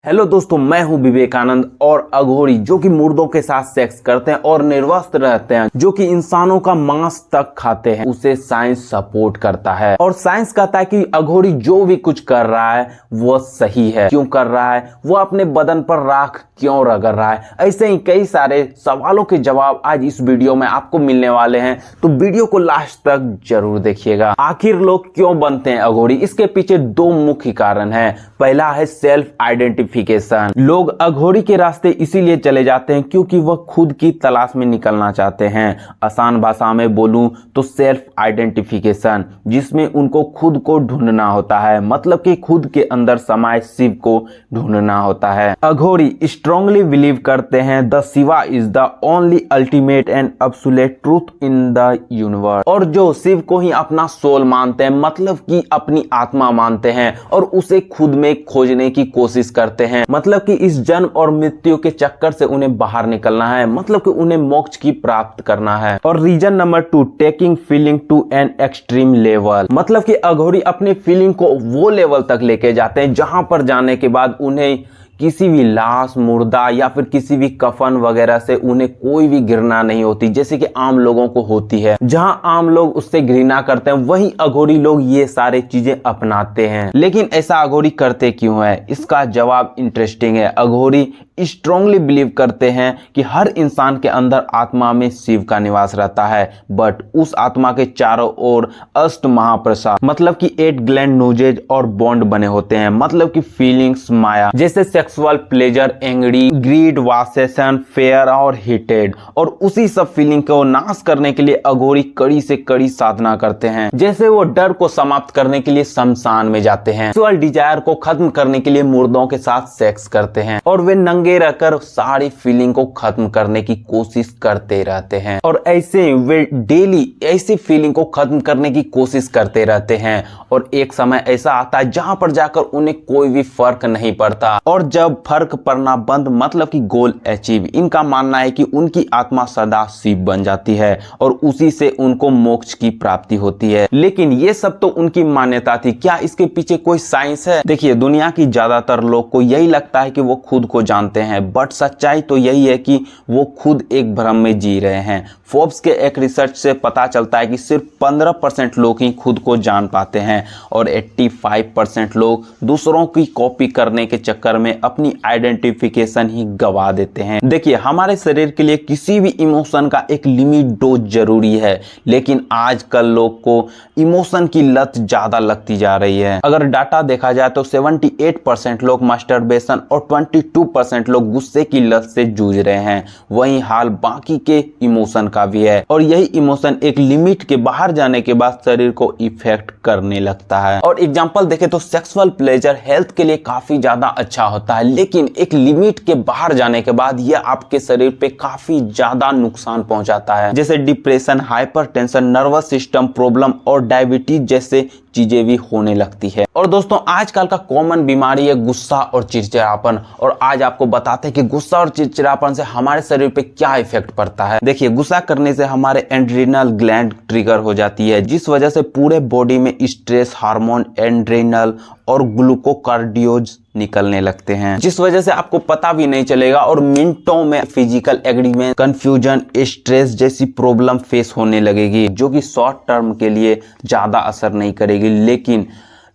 Hello दोस्तों, मैं हूं विवेकानंद। और अघोरी जो कि मुर्दों के साथ सेक्स करते हैं और निर्वस्त्र रहते हैं, जो कि इंसानों का मांस तक खाते हैं, उसे साइंस सपोर्ट करता है। और साइंस कहता है कि अघोरी जो भी कुछ कर रहा है वो सही है। क्यों कर रहा है, वो अपने बदन पर राख क्यों रगड़ रहा है, ऐसे ही कई सारे सवालों के जवाब आज इस वीडियो में आपको मिलने वाले हैं। तो वीडियो को लास्ट तक जरूर देखिएगा। आखिर लोग क्यों बनते हैं अघोरी, इसके पीछे दो मुख्य कारण है। पहला है सेल्फ आइडेंटिफिकेशन। लोग अघोरी के रास्ते इसीलिए चले जाते हैं क्योंकि वह खुद की तलाश में निकलना चाहते हैं। आसान भाषा में बोलूं तो सेल्फ आइडेंटिफिकेशन, जिसमें उनको खुद को ढूंढना होता है, मतलब कि खुद के अंदर समाये शिव को ढूंढना होता है। अघोरी स्ट्रांगली बिलीव करते हैं the Shiva is the only ultimate and absolute truth in the universe. और जो शिव को ही अपना सोल मानते हैं, मतलब कि अपनी आत्मा मानते हैं, और उसे खुद में खोजने की कोशिश करते हैं, मतलब कि इस जन्म और मृत्यु के चक्कर से उन्हें बाहर निकलना है, मतलब कि उन्हें मोक्ष की प्राप्त करना है। और reason number 2, taking feeling to an extreme level, मतलब कि अघोरी अपनी फीलिंग को वो लेवल तक लेके जाते हैं जहां पर जाने के बाद उन्हें किसी भी लाश, मुर्दा या फिर किसी भी कफन वगैरह से उन्हें कोई भी घृणा नहीं होती, जैसे कि आम लोगों को होती है। जहां आम लोग उससे घृणा करते हैं, वहीं अघोरी लोग ये सारे चीजें अपनाते हैं। लेकिन ऐसा अघोरी करते क्यों है, इसका जवाब इंटरेस्टिंग है। अघोरी स्ट्रांगली बिलीव करते हैं कि हर इंसान के अंदर आत्मा में शिव का निवास रहता है, बट उस आत्मा के चारों ओर अष्ट महाप्रसाद, मतलब कि 8 ग्लैंड नोजेज और बॉन्ड बने होते हैं, मतलब कि फीलिंग्स, माया, जैसे सेक्सुअल प्लेजर, एंग्री, ग्रीड, वासेशन, फेयर और हिटेड। और उसी सब फीलिंग को नाश करने के लिए अघोरी कड़ी से कड़ी साधना करते हैं। जैसे वो डर को समाप्त करने के लिए शमशान में जाते हैं, सेक्सुअल डिजायर को खत्म करने के लिए मुर्दों के साथ सेक्स करते हैं, और वे नंगे रहकर सारी फीलिंग को खत्म करने की कोशिश करते रहते हैं। और ऐसे वे डेली ऐसी फीलिंग को खत्म करने की कोशिश करते रहते हैं। और एक समय ऐसा आता है जहां पर जाकर उन्हें कोई भी फर्क नहीं पड़ता, और जब फर्क पड़ना बंद, मतलब कि गोल अचीव, इनका मानना है कि उनकी आत्मा सदा शिव बन जाती है और उसी से उनको मोक्ष की प्राप्ति होती है। लेकिन ये सब तो उनकी मान्यता थी, क्या इसके पीछे कोई साइंस है? देखिए, दुनिया की ज्यादातर लोग को यही लगता है कि वो खुद को जानते हैं, बट सच्चाई तो यही है कि वो खुद एक भ्रम में जी रहे हैं। फोर्ब्स के एक रिसर्च से पता चलता है कि सिर्फ 15% लोग ही खुद को जान पाते हैं, और 85% लोग दूसरों की कॉपी करने के चक्कर में अपनी आइडेंटिफिकेशन ही गवा देते हैं। देखिए, हमारे शरीर के लिए किसी भी इमोशन का एक लिमिट डोज जरूरी है, लेकिन आजकल लोग को इमोशन की लत ज्यादा लगती जा रही है। अगर डाटा देखा जाए तो 78% लोग मास्टरबेशन और 22% लोग गुस्से की लत से जूझ रहे हैं। वही हाल बाकी के इमोशन का भी है, और यही इमोशन एक लिमिट के बाहर जाने के बाद शरीर को इफेक्ट करने लगता है। और एग्जांपल देखें तो सेक्सुअल प्लेजर हेल्थ के लिए काफी ज्यादा अच्छा होता है, लेकिन एक लिमिट के बाहर जाने के बाद यह आपके शरीर पे काफी ज्यादा नुकसान पहुंचाता है, जैसे depression, hypertension, nervous system problem और डायबिटीज जैसे चीजें भी होने लगती है। और दोस्तों, आजकल का कॉमन बीमारी है गुस्सा और चिड़चिड़ापन। और आज आपको बताते हैं कि गुस्सा और चिड़चिड़ापन से हमारे शरीर पे क्या इफेक्ट पड़ता है। देखिए, गुस्सा करने से हमारे एड्रेनल ग्लैंड ट्रिगर हो जाती है, जिस वजह से पूरे बॉडी में स्ट्रेस हार्मोन, एड्रेनल और ग्लूकोकार्डियोज निकलने लगते हैं, जिस वजह से आपको पता भी नहीं चलेगा और मिनटों में फिजिकल एग्रीमेंट, कंफ्यूजन, स्ट्रेस जैसी प्रॉब्लम फेस होने लगेगी, जो कि शॉर्ट टर्म के लिए ज्यादा असर नहीं करेगी, लेकिन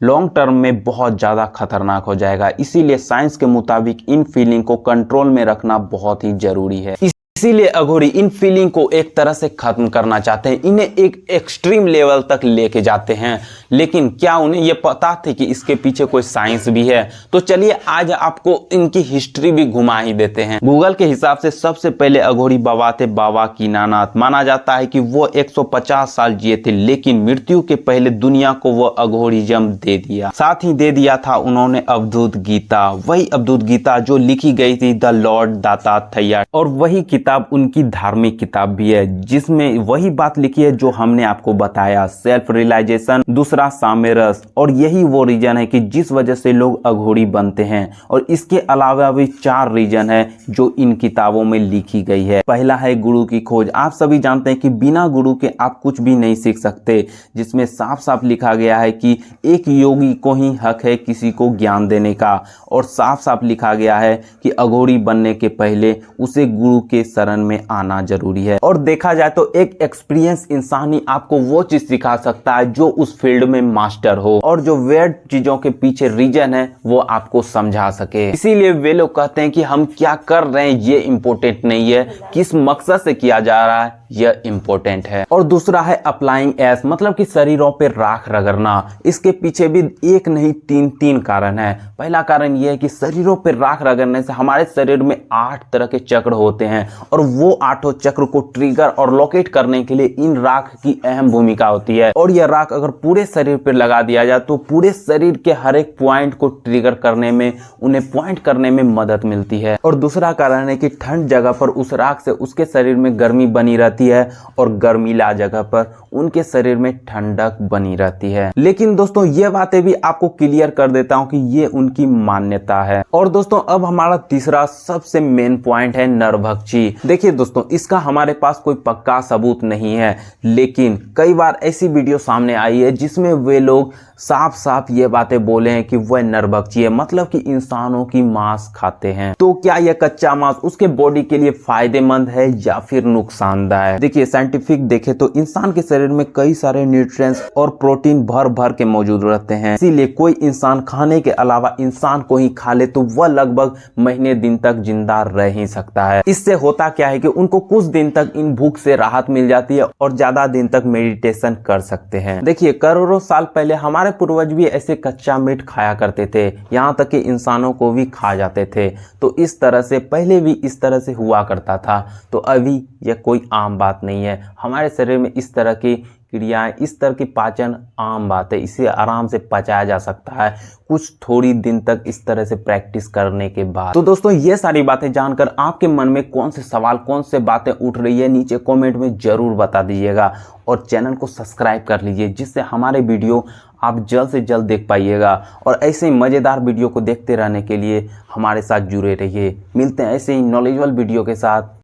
लॉन्ग टर्म में बहुत ज्यादा खतरनाक हो जाएगा। इसीलिए साइंस के मुताबिक इन फीलिंग को कंट्रोल में रखना बहुत ही जरूरी है। इसीलिए अघोरी इन फीलिंग को एक तरह से खत्म करना चाहते हैं, इन्हें एक एक्सट्रीम लेवल तक लेके जाते हैं। लेकिन क्या उन्हें यह पता थे कि इसके पीछे कोई साइंस भी है? तो चलिए आज आपको इनकी हिस्ट्री भी घुमा ही देते हैं। गूगल के हिसाब से सबसे पहले अघोरी बाबा थे बाबा कीनानाथ। माना जाता है कि वो 150 साल जिए थे, लेकिन मृत्यु के पहले दुनिया को वो अघोरिज्म दे दिया। साथ ही दे दिया था उन्होंने अवधूत गीता, वही अवधूत गीता जो लिखी गई थी द लॉर्ड दत्तात्रेय, और वही किताब उनकी धार्मिक किताब भी है, जिसमें वही बात लिखी है जो हमने आपको बताया, सेल्फ रियलाइजेशन। दूसरा का सामेरस, और यही वो रीजन है कि जिस वजह से लोग अघोरी बनते हैं। और इसके अलावा भी 4 रीजन है जो इन किताबों में लिखी गई है। पहला है गुरु की खोज। आप सभी जानते हैं कि बिना गुरु के आप कुछ भी नहीं सीख सकते, जिसमें साफ साफ लिखा गया है कि एक योगी को ही हक है किसी को ज्ञान देने का, और साफ साफ लिखा गया है कि अघोरी बनने के पहले उसे गुरु के शरण में आना जरूरी है। और देखा जाए तो एक एक्सपीरियंस इंसान ही आपको वो चीज सिखा सकता है जो उस फील्ड में मास्टर हो, और जो वेड चीजों के पीछे रीजन है वो आपको समझा सके। इसीलिए वे लोग कहते हैं कि हम क्या कर रहे हैं ये इंपॉर्टेंट नहीं है, किस मकसद से किया जा रहा है यह इंपॉर्टेंट है। और दूसरा है अप्लाइंग एस, मतलब कि शरीरों पे राख रगड़ना। इसके पीछे भी एक नहीं 3 कारण है। पहला कारण यह है कि शरीरों पे राख रगड़ने से हमारे शरीर में 8 तरह के चक्र होते हैं, और वो 8 चक्र को ट्रिगर और लोकेट करने के लिए इन राख की अहम भूमिका होती है। और यह राख अगर पूरे शरीर पर लगा दिया जाए तो पूरे शरीर के हर एक पॉइंट को ट्रिगर करने में, उन्हें पॉइंट करने में मदद मिलती है। और दूसरा कारण है कि ठंड जगह पर उस राख से उसके शरीर में गर्मी बनी रहती है, और गर्मीला जगह पर उनके शरीर में ठंडक बनी रहती है। लेकिन दोस्तों ये बातें भी आपको क्लियर कर देता हूं कि ये उनकी मान्यता है। और दोस्तों अब हमारा तीसरा सबसे मेन पॉइंट है नरभक्षी। देखिए दोस्तों, इसका हमारे पास कोई पक्का सबूत नहीं है, लेकिन कई बार ऐसी वीडियो सामने आई है जिसमें वे लोग साफ साफ ये बातें बोले हैं कि वह नरभक्षी है, मतलब कि इंसानों की मांस खाते हैं। तो क्या यह कच्चा मांस उसके बॉडी के लिए फायदेमंद है या फिर नुकसानदायक? देखिए साइंटिफिक देखे तो इंसान के शरीर में कई सारे न्यूट्रिएंट्स और प्रोटीन भर भर के मौजूद रहते हैं। इसीलिए कोई इंसान खाने के अलावा इंसान को ही खा ले तो वह लगभग महीने दिन तक जिंदा रह ही सकता है। इससे होता क्या है कि उनको कुछ दिन तक इन भूख से राहत मिल जाती है और ज्यादा दिन तक मेडिटेशन कर सकते हैं। देखिए करोड़ों साल पहले हमारे पूर्वज भी ऐसे कच्चा मीट खाया करते थे, यहाँ तक कि इंसानों को भी खा जाते थे। तो इस तरह से पहले भी इस तरह से हुआ करता था। तो अभी यह कोई आम बात नहीं है। हमारे शरीर में इस तरह की क्रियाएं, इस तरह की पाचन आम बात है, इसे आराम से पचाया जा सकता है कुछ थोड़ी दिन तक इस तरह से प्रैक्टिस करने के बाद। तो दोस्तों ये सारी बातें जानकर आपके मन में कौन से सवाल, कौन से बातें उठ रही है नीचे कमेंट में जरूर बता दीजिएगा, और चैनल को सब्सक्राइब कर लीजिए जिससे हमारे वीडियो आप जल्द से जल्द देख पाइएगा। और ऐसे ही मज़ेदार वीडियो को देखते रहने के लिए हमारे साथ जुड़े रहिए। मिलते हैं ऐसे ही नॉलेजेबल वीडियो के साथ।